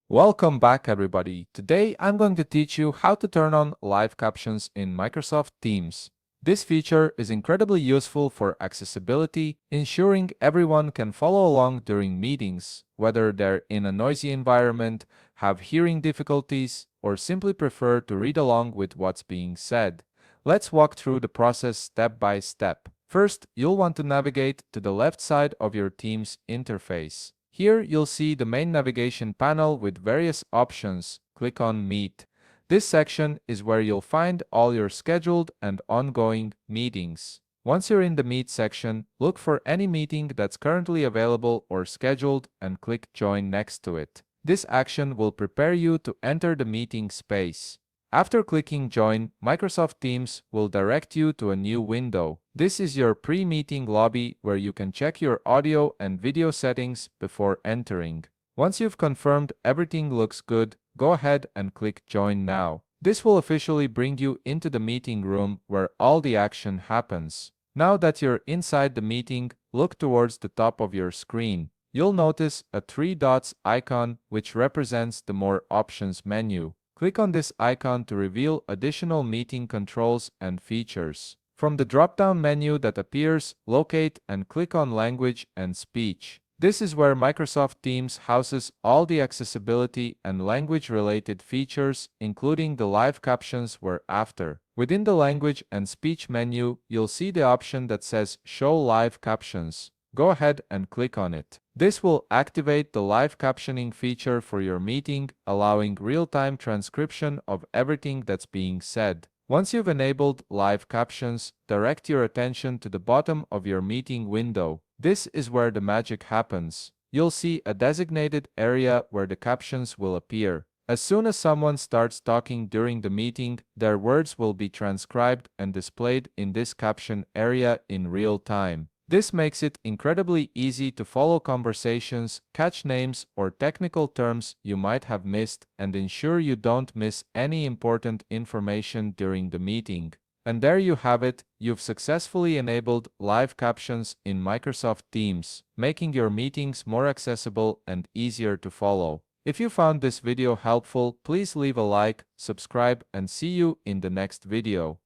Welcome back, everybody. Today I'm going to teach you how to turn on live captions in Microsoft Teams. This feature is incredibly useful for accessibility, ensuring everyone can follow along during meetings, whether they're in a noisy environment, have hearing difficulties, or simply prefer to read along with what's being said. Let's walk through the process step by step. First, you'll want to navigate to the left side of your Teams interface. Here you'll see the main navigation panel with various options. Click on Meet. This section is where you'll find all your scheduled and ongoing meetings. Once you're in the Meet section, look for any meeting that's currently available or scheduled and click Join next to it. This action will prepare you to enter the meeting space. After clicking Join, Microsoft Teams will direct you to a new window. This is your pre-meeting lobby where you can check your audio and video settings before entering. Once you've confirmed everything looks good, go ahead and click Join Now. This will officially bring you into the meeting room where all the action happens. Now that you're inside the meeting, look towards the top of your screen. You'll notice a three dots icon which represents the More Options menu. Click on this icon to reveal additional meeting controls and features. From the drop-down menu that appears, locate and click on Language and Speech. This is where Microsoft Teams houses all the accessibility and language-related features, including the live captions we're after. Within the Language and Speech menu, you'll see the option that says Show Live Captions. Go ahead and click on it. This will activate the live captioning feature for your meeting, allowing real-time transcription of everything that's being said. Once you've enabled live captions, direct your attention to the bottom of your meeting window. This is where the magic happens. You'll see a designated area where the captions will appear. As soon as someone starts talking during the meeting, their words will be transcribed and displayed in this caption area in real time. This makes it incredibly easy to follow conversations, catch names or technical terms you might have missed, and ensure you don't miss any important information during the meeting. And there you have it, you've successfully enabled live captions in Microsoft Teams, making your meetings more accessible and easier to follow. If you found this video helpful, please leave a like, subscribe, and see you in the next video.